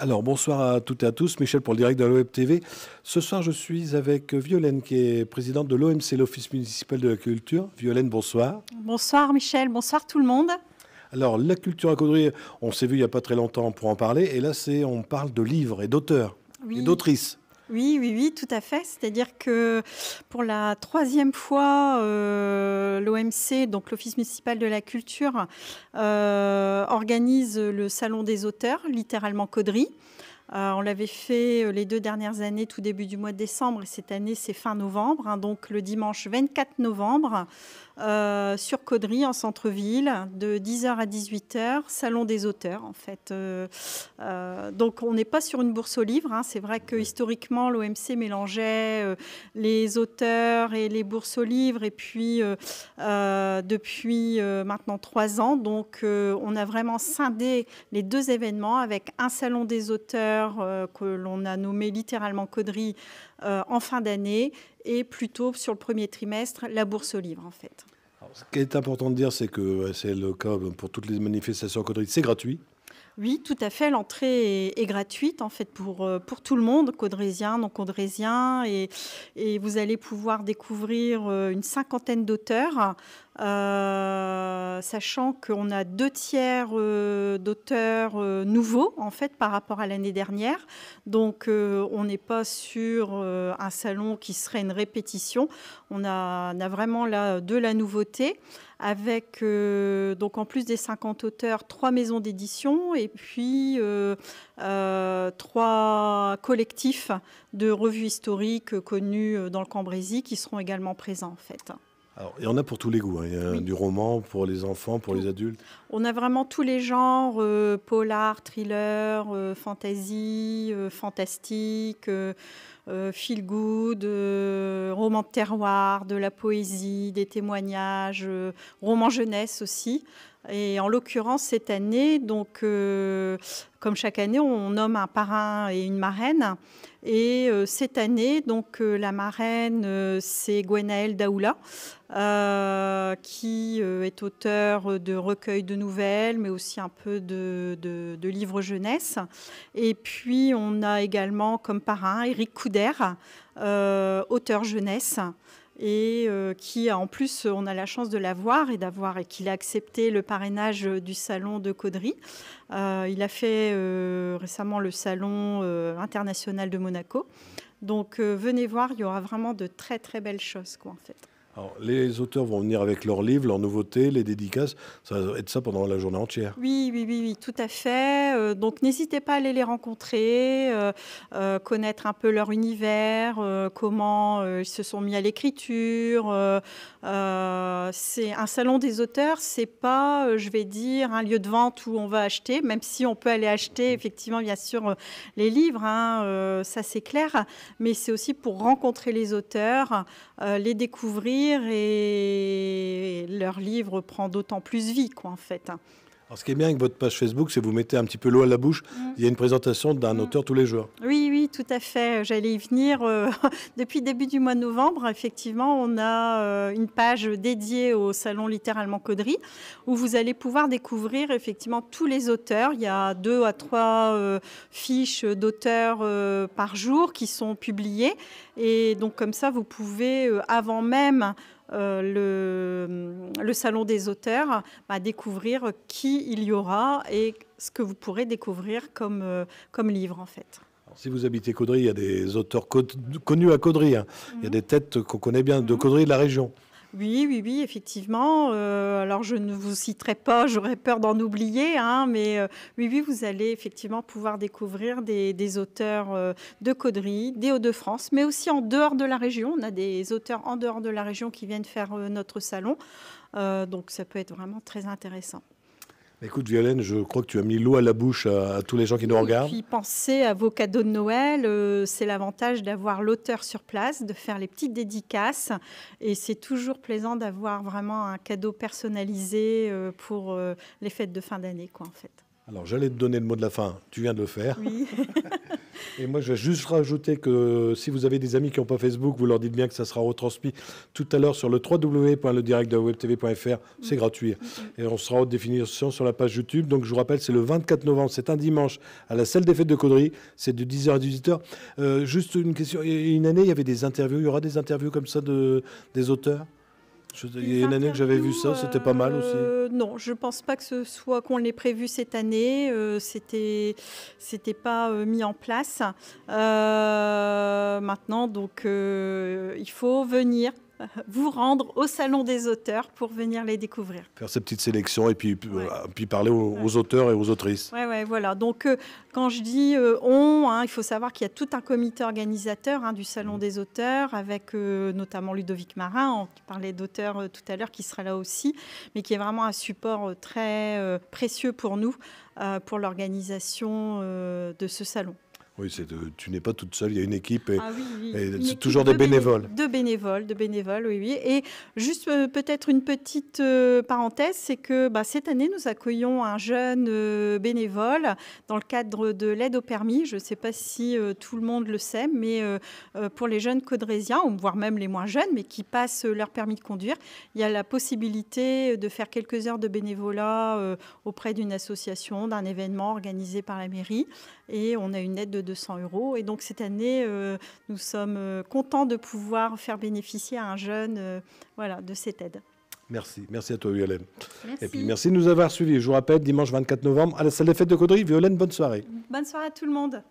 Alors, bonsoir à toutes et à tous. Michel pour le direct de la Web TV. Ce soir, je suis avec Violaine, qui est présidente de l'OMC, l'Office municipal de la culture. Violaine, bonsoir. Bonsoir Michel, bonsoir tout le monde. Alors, la culture à Caudry, on s'est vu il n'y a pas très longtemps pour en parler. Et là, on parle de livres et d'auteurs et d'autrices. Oui, tout à fait. C'est-à-dire que pour la troisième fois, l'OMC, donc l'Office municipal de la culture, organise le Salon des auteurs, littéralement Caudry. On l'avait fait les 2 dernières années, tout début du mois de décembre, et cette année, c'est fin novembre, donc le dimanche 24 novembre, sur Caudry, en centre-ville, de 10h à 18h, Salon des auteurs, en fait. Donc, on n'est pas sur une bourse aux livres. C'est vrai que historiquement, l'OMC mélangeait les auteurs et les bourses aux livres, et puis, depuis maintenant 3 ans, donc, on a vraiment scindé les 2 événements avec un Salon des auteurs que l'on a nommé littéralement Caudry en fin d'année, et plutôt sur le premier trimestre, la bourse aux livres en fait. Alors, ce qui est important de dire, c'est que c'est le cas pour toutes les manifestations à Caudry, c'est gratuit. Oui, tout à fait. L'entrée est gratuite en fait pour tout le monde, caudrésiens, non caudrésiens, et vous allez pouvoir découvrir une 50aine d'auteurs, sachant qu'on a 2/3 d'auteurs nouveaux en fait par rapport à l'année dernière. Donc on n'est pas sur un salon qui serait une répétition. On a vraiment là de la nouveauté, avec donc en plus des 50 auteurs, 3 maisons d'édition et puis 3 collectifs de revues historiques connus dans le Cambrésis qui seront également présents en fait. Alors, il y en a pour tous les goûts. Il y a du roman pour les enfants, pour les adultes. On a vraiment tous les genres, polar, thriller, fantasy, fantastique, feel good, roman de terroir, de la poésie, des témoignages, roman jeunesse aussi. Et en l'occurrence, cette année, donc, comme chaque année, on nomme un parrain et une marraine. Et cette année, donc, la marraine, c'est Gwenaëlle Daoula, qui est auteur de recueils de nouvelles, mais aussi un peu de livres jeunesse. Et puis, on a également comme parrain Éric Couder, auteur jeunesse, et qui, en plus, on a la chance de l'avoir et qu'il a accepté le parrainage du salon de Caudry. Il a fait récemment le salon international de Monaco. Donc, venez voir, il y aura vraiment de très, très belles choses, quoi, en fait. Alors, les auteurs vont venir avec leurs livres, leurs nouveautés, les dédicaces. Ça va être ça pendant la journée entière. Oui, tout à fait. Donc, n'hésitez pas à aller les rencontrer, connaître un peu leur univers, comment ils se sont mis à l'écriture. C'est un salon des auteurs, c'est pas, je vais dire, un lieu de vente où on va acheter, même si on peut aller acheter, effectivement, bien sûr, les livres, ça c'est clair, mais c'est aussi pour rencontrer les auteurs, les découvrir, et leur livre prend d'autant plus vie, quoi, en fait. Alors, ce qui est bien avec votre page Facebook, c'est que vous mettez un petit peu l'eau à la bouche. Il y a une présentation d'un auteur tous les jours. Oui, tout à fait. J'allais y venir. Depuis début du mois de novembre, effectivement, on a une page dédiée au salon littéralement Caudry, où vous allez pouvoir découvrir effectivement tous les auteurs. Il y a 2 à 3 fiches d'auteurs par jour qui sont publiées. Et donc comme ça, vous pouvez, avant même le salon des auteurs, découvrir qui il y aura et ce que vous pourrez découvrir comme livre en fait. Alors, si vous habitez Caudry, il y a des auteurs connus à Caudry. Il y a des têtes qu'on connaît bien de Caudry et de la région. Oui, effectivement. Alors, je ne vous citerai pas, j'aurais peur d'en oublier, mais oui, vous allez effectivement pouvoir découvrir des auteurs de Caudry, des Hauts-de-France, mais aussi en dehors de la région. On a des auteurs en dehors de la région qui viennent faire notre salon. Donc, ça peut être vraiment très intéressant. Écoute, Violaine, je crois que tu as mis l'eau à la bouche à tous les gens qui nous regardent. Et puis, pensez à vos cadeaux de Noël. C'est l'avantage d'avoir l'auteur sur place, de faire les petites dédicaces. Et c'est toujours plaisant d'avoir vraiment un cadeau personnalisé pour les fêtes de fin d'année, quoi, en fait. Alors, j'allais te donner le mot de la fin. Tu viens de le faire. Oui. Et moi, je vais juste rajouter que si vous avez des amis qui n'ont pas Facebook, vous leur dites bien que ça sera retransmis tout à l'heure sur le www.ledirectdelawebtv.fr. C'est gratuit. Et on sera en définition sur la page YouTube. Donc, je vous rappelle, c'est le 24 novembre. C'est un dimanche à la salle des fêtes de Caudry. C'est de 10h à 18h. Juste une question. Une année, il y avait des interviews. Il y aura des interviews comme ça des auteurs? Il y a une année que j'avais vu ça, c'était pas mal aussi. Non, je pense pas que ce soit qu'on l'ait prévu cette année. C'était pas mis en place. Maintenant, donc, il faut venir vous rendre au Salon des auteurs pour venir les découvrir. Faire ces petites sélections et puis parler aux auteurs et aux autrices. Ouais, voilà. Donc, quand je dis il faut savoir qu'il y a tout un comité organisateur du Salon des auteurs, avec notamment Ludovic Marin, qui parlait d'auteurs tout à l'heure, qui sera là aussi, mais qui est vraiment un support très précieux pour nous, pour l'organisation de ce salon. Oui, tu n'es pas toute seule, il y a une équipe et c'est équipe toujours des bénévoles. De bénévoles, oui. Et juste peut-être une petite parenthèse, c'est que cette année, nous accueillons un jeune bénévole dans le cadre de l'aide au permis. Je ne sais pas si tout le monde le sait, mais pour les jeunes caudrésiens, voire même les moins jeunes, mais qui passent leur permis de conduire, il y a la possibilité de faire quelques heures de bénévolat auprès d'une association, d'un événement organisé par la mairie. Et on a une aide de 200 €. Et donc, cette année, nous sommes contents de pouvoir faire bénéficier à un jeune de cette aide. Merci. Merci à toi, Violaine. Merci. Et puis, merci de nous avoir suivis. Je vous rappelle, dimanche 24 novembre, à la salle des fêtes de Caudry. Violaine, bonne soirée. Bonne soirée à tout le monde.